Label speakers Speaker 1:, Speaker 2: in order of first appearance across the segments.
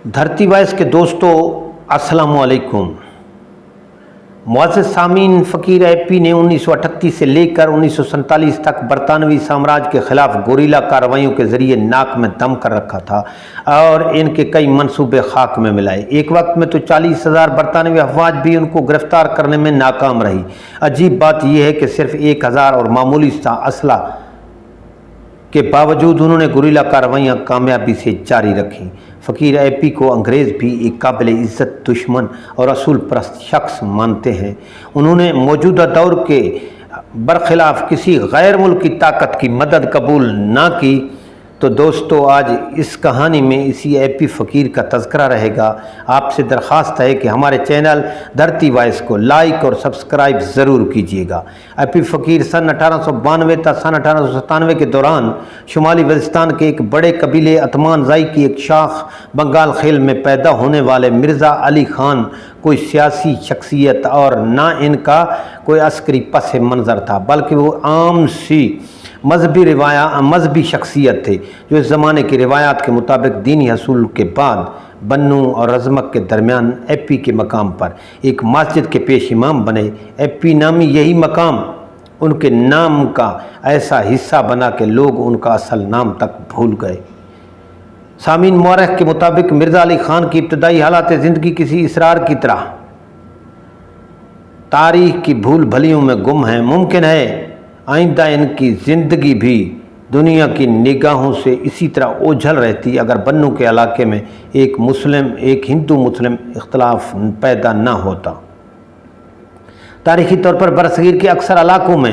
Speaker 1: دھرتی وائس کے دوستو السلام علیکم۔ معزز سامعین، فقیر اے پی نے 1938 سے لے کر 1947 تک برطانوی سامراج کے خلاف گوریلا کارروائیوں کے ذریعے ناک میں دم کر رکھا تھا اور ان کے کئی منصوبے خاک میں ملائے۔ ایک وقت میں تو 40,000 برطانوی افواج بھی ان کو گرفتار کرنے میں ناکام رہی۔ عجیب بات یہ ہے کہ صرف 1,000 اور معمولی اسلحہ کے باوجود انہوں نے گوریلا کارروائیاں کامیابی سے جاری رکھیں۔ فقیر اے پی کو انگریز بھی ایک قابل عزت دشمن اور اصول پرست شخص مانتے ہیں۔ انہوں نے موجودہ دور کے برخلاف کسی غیر ملکی طاقت کی مدد قبول نہ کی۔ تو دوستو، آج اس کہانی میں اسی اے پی فقیر کا تذکرہ رہے گا۔ آپ سے درخواست ہے کہ ہمارے چینل دھرتی وائس کو لائک اور سبسکرائب ضرور کیجیے گا۔ اے پی فقیر سن 1892 تا سن 1897 کے دوران شمالی وزیرستان کے ایک بڑے قبیلے اتمان زائی کی ایک شاخ بنگال خیل میں پیدا ہونے والے مرزا علی خان کوئی سیاسی شخصیت اور نہ ان کا کوئی عسکری پس منظر تھا، بلکہ وہ عام سی مذہبی شخصیت تھے جو اس زمانے کی روایات کے مطابق دینی حصول کے بعد بنو اور رزمک کے درمیان اے پی کے مقام پر ایک مسجد کے پیش امام بنے۔ اے پی نامی یہی مقام ان کے نام کا ایسا حصہ بنا کہ لوگ ان کا اصل نام تک بھول گئے۔ سامعین، مورخ کے مطابق مرزا علی خان کی ابتدائی حالات زندگی کسی اسرار کی طرح تاریخ کی بھول بھلیوں میں گم ہیں۔ ممکن ہے آئندہ ان کی زندگی بھی دنیا کی نگاہوں سے اسی طرح اوجھل رہتی اگر بنو کے علاقے میں ایک ہندو مسلم اختلاف پیدا نہ ہوتا۔ تاریخی طور پر برصغیر کے اکثر علاقوں میں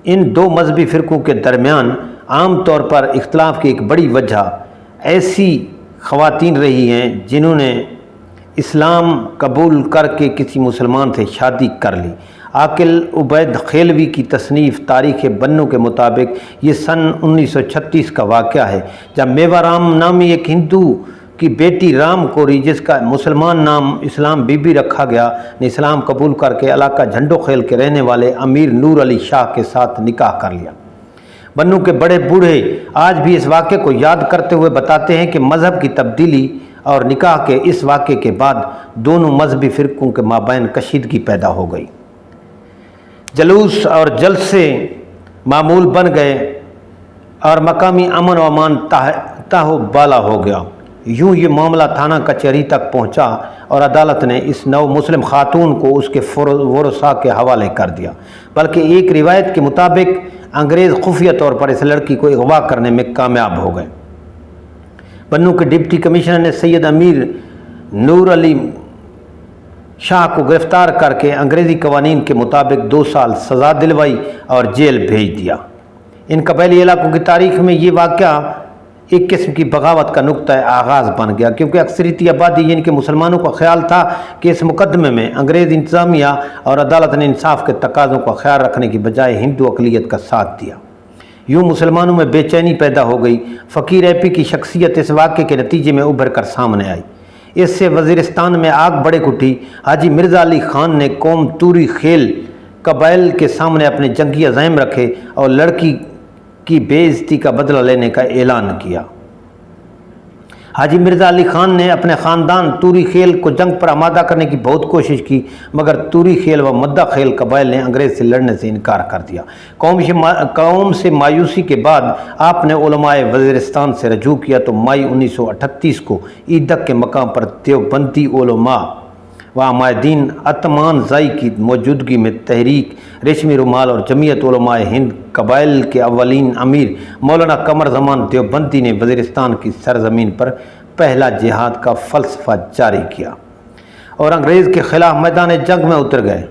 Speaker 1: ان دو مذہبی فرقوں کے درمیان عام طور پر اختلاف کی ایک بڑی وجہ ایسی خواتین رہی ہیں جنہوں نے اسلام قبول کر کے کسی مسلمان سے شادی کر لی۔ عاقل عبید خیلوی کی تصنیف تاریخ بنو کے مطابق یہ سن 1936 کا واقعہ ہے، جب میوا رام نامی ایک ہندو کی بیٹی رام کوری، جس کا مسلمان نام اسلام بی بی رکھا گیا، نے اسلام قبول کر کے علاقہ جھنڈو خیل کے رہنے والے امیر نور علی شاہ کے ساتھ نکاح کر لیا۔ بنو کے بڑے بوڑھے آج بھی اس واقعے کو یاد کرتے ہوئے بتاتے ہیں کہ مذہب کی تبدیلی اور نکاح کے اس واقعے کے بعد دونوں مذہبی فرقوں کے مابین کشیدگی پیدا ہو گئی۔ جلوس اور جلسے معمول بن گئے اور مقامی امن و امان تہو بالا ہو گیا۔ یوں یہ معاملہ تھانہ کچہری تک پہنچا اور عدالت نے اس نو مسلم خاتون کو اس کے ورثاء کے حوالے کر دیا، بلکہ ایک روایت کے مطابق انگریز خفیہ طور پر اس لڑکی کو اغوا کرنے میں کامیاب ہو گئے۔ بنو کے ڈپٹی کمشنر نے سید امیر نور علی شاہ کو گرفتار کر کے انگریزی قوانین کے مطابق 2 سال سزا دلوائی اور جیل بھیج دیا۔ ان قبائلی علاقوں کی تاریخ میں یہ واقعہ ایک قسم کی بغاوت کا نقطہ آغاز بن گیا، کیونکہ اکثریتی آبادی یعنی کہ مسلمانوں کا خیال تھا کہ اس مقدمے میں انگریز انتظامیہ اور عدالت نے انصاف کے تقاضوں کا خیال رکھنے کی بجائے ہندو اقلیت کا ساتھ دیا۔ یوں مسلمانوں میں بے چینی پیدا ہو گئی۔ فقیر اے پی کی شخصیت اس واقعے کے نتیجے میں ابھر کر سامنے آئی۔ اس سے وزیرستان میں آگ بڑے اٹھی۔ حاجی مرزا علی خان نے قوم توری خیل قبائل کے سامنے اپنے جنگی عزائم رکھے اور لڑکی کی بے عزتی کا بدلہ لینے کا اعلان کیا۔ حاجی مرزا علی خان نے اپنے خاندان توری خیل کو جنگ پر آمادہ کرنے کی بہت کوشش کی، مگر توری خیل و مدہ خیل قبائل نے انگریز سے لڑنے سے انکار کر دیا۔ قوم سے مایوسی کے بعد آپ نے علماء وزیرستان سے رجوع کیا تو مئی 1938 کو ایدک کے مقام پر دیوبندی علماء و عمائدین اتمان زائی کی موجودگی میں تحریک ریشمی رومال اور جمعیت علماء ہند قبائل کے اولین امیر مولانا قمر زمان دیوبندی نے وزیرستان کی سرزمین پر پہلا جہاد کا فلسفہ جاری کیا اور انگریز کے خلاف میدان جنگ میں اتر گئے۔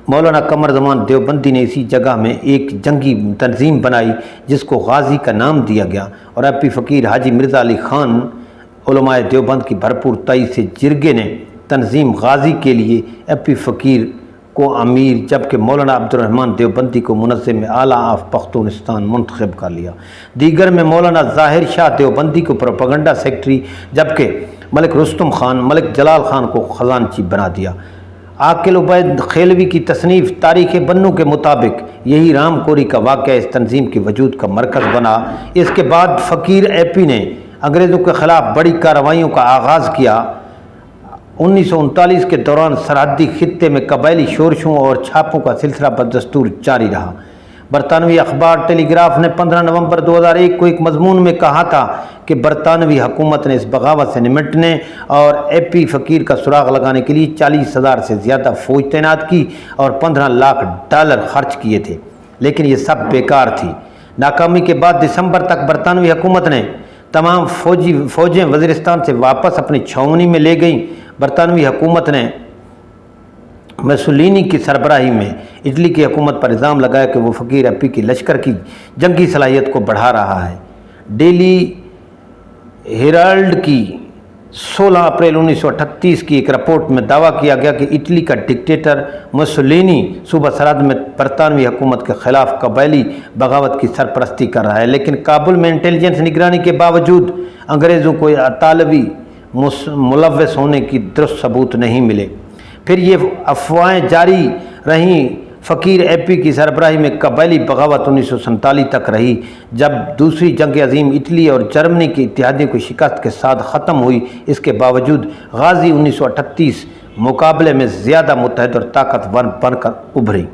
Speaker 1: مولانا قمر زمان دیوبندی نے اسی جگہ میں ایک جنگی تنظیم بنائی جس کو غازی کا نام دیا گیا، اور اے پی فقیر حاجی مرزا علی خان علماء دیوبند کی بھرپور تائید سے جرگے نے تنظیم غازی کے لیے اے پی فقیر کو امیر جبکہ مولانا عبدالرحمن دیوبندی کو منظم اعلیٰ آف پختونستان منتخب کر لیا۔ دیگر میں مولانا ظاہر شاہ دیوبندی کو پروپیگنڈا سیکرٹری جبکہ ملک رستم خان ملک جلال خان کو خزانچی بنا دیا۔ عاقل عبید خیلوی کی تصنیف تاریخ بنو کے مطابق یہی رام کوری کا واقعہ اس تنظیم کے وجود کا مرکز بنا۔ اس کے بعد فقیر اے پی نے انگریزوں کے خلاف بڑی کارروائیوں کا آغاز کیا۔ 1939 کے دوران سرحدی خطے میں قبائلی شورشوں اور چھاپوں کا سلسلہ بدستور جاری رہا۔ برطانوی اخبار ٹیلی گراف نے 15 نومبر 2001 کو ایک مضمون میں کہا تھا کہ برطانوی حکومت نے اس بغاوت سے نمٹنے اور اے پی فقیر کا سراغ لگانے کے لیے 40,000 سے زیادہ فوج تعینات کی اور $15 لاکھ خرچ کیے تھے، لیکن یہ سب بیکار تھی۔ ناکامی کے بعد دسمبر تک برطانوی حکومت نے تمام فوجیں وزیرستان سے واپس اپنی چھاؤنی میں لے گئیں۔ برطانوی حکومت نے مسولینی کی سربراہی میں اٹلی کی حکومت پر الزام لگایا کہ وہ فقیر اپی کی لشکر کی جنگی صلاحیت کو بڑھا رہا ہے۔ ڈیلی ہیرالڈ کی 16 اپریل 1938 کی ایک رپورٹ میں دعویٰ کیا گیا کہ اٹلی کا ڈکٹیٹر مسولینی صوبہ سرحد میں برطانوی حکومت کے خلاف قبائلی بغاوت کی سرپرستی کر رہا ہے، لیکن کابل میں انٹیلیجنس نگرانی کے باوجود انگریزوں کو اطالوی ملوث ہونے کی درست ثبوت نہیں ملے۔ پھر یہ افواہیں جاری رہیں۔ فقیر اے پی کی سربراہی میں قبائلی بغاوت 1947 تک رہی، جب دوسری جنگ عظیم اٹلی اور جرمنی کی اتحادیوں کی شکست کے ساتھ ختم ہوئی۔ اس کے باوجود غازی 1938 مقابلے میں زیادہ متحد اور طاقتور بن کر ابھری۔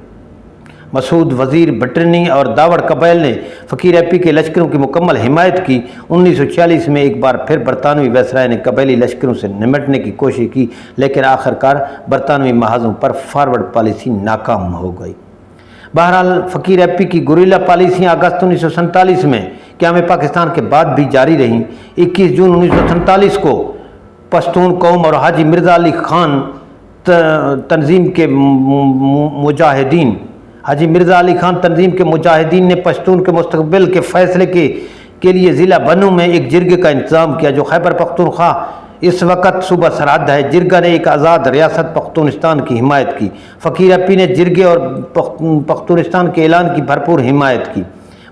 Speaker 1: مسعود وزیر بٹرنی اور داوڑ قبائل نے فقیر اے پی کے لشکروں کی مکمل حمایت کی۔ 1946 میں ایک بار پھر برطانوی وائسرائے نے قبائلی لشکروں سے نمٹنے کی کوشش کی، لیکن آخرکار برطانوی محاذوں پر فارورڈ پالیسی ناکام ہو گئی۔ بہرحال فقیر اے پی کی گوریلا پالیسیاں اگست 1947 میں قیام پاکستان کے بعد بھی جاری رہیں۔ 21 جون 1947 کو پشتون قوم اور حاجی مرزا علی خان تنظیم کے مجاہدین نے پشتون کے مستقبل کے فیصلے کے لیے ضلع بنو میں ایک جرگے کا انتظام کیا، جو خیبر پختونخوا اس وقت صوبہ سرحد ہے۔ جرگہ نے ایک آزاد ریاست پختونستان کی حمایت کی۔ فقیر اپی نے جرگے اور پختونستان کے اعلان کی بھرپور حمایت کی۔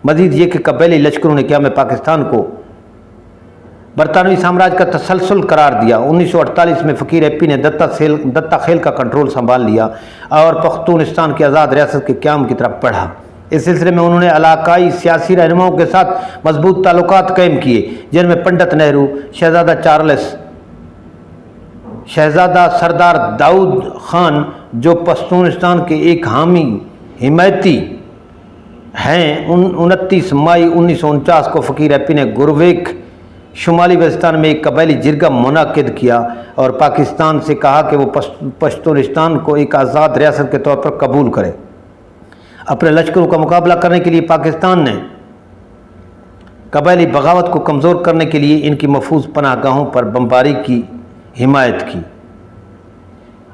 Speaker 1: مزید یہ کہ قبائلی لشکروں نے قیام پاکستان کو برطانوی سامراج کا تسلسل قرار دیا۔ 1948 میں فقیر اے پی نے دتا خیل کا کنٹرول سنبھال لیا اور پختونستان کی آزاد ریاست کے قیام کی طرف بڑھا۔ اس سلسلے میں انہوں نے علاقائی سیاسی رہنماؤں کے ساتھ مضبوط تعلقات قائم کیے، جن میں پنڈت نہرو، شہزادہ چارلس، شہزادہ سردار داؤد خان جو پشتونستان کے ایک حامی حمایتی ہیں۔ 29 مئی 1949 کو فقیر اے پی نے گرویک شمالی وزیرستان میں ایک قبائلی جرگہ منعقد کیا اور پاکستان سے کہا کہ وہ پشتونستان کو ایک آزاد ریاست کے طور پر قبول کرے۔ اپنے لشکروں کا مقابلہ کرنے کے لیے پاکستان نے قبائلی بغاوت کو کمزور کرنے کے لیے ان کی محفوظ پناہ گاہوں پر بمباری کی حمایت کی۔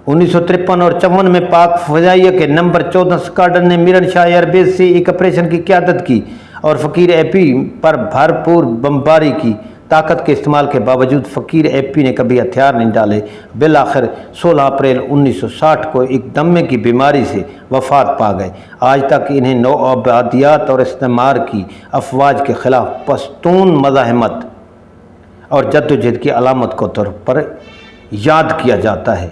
Speaker 1: 1953 اور 54 میں پاک فضائیہ کے نمبر 14 سکواڈرن نے میرن شاہ ایئر بیس سے ایک آپریشن کی قیادت کی اور فقیر اے پی پر بھرپور بمباری کی۔ طاقت کے استعمال کے باوجود فقیر اے پی نے کبھی ہتھیار نہیں ڈالے۔ بالآخر 16 اپریل 1960 کو ایک دمے کی بیماری سے وفات پا گئے۔ آج تک انہیں نوآبادیات اور استعمار کی افواج کے خلاف پشتون مزاحمت اور جدوجہد کی علامت کے طور پر یاد کیا جاتا ہے۔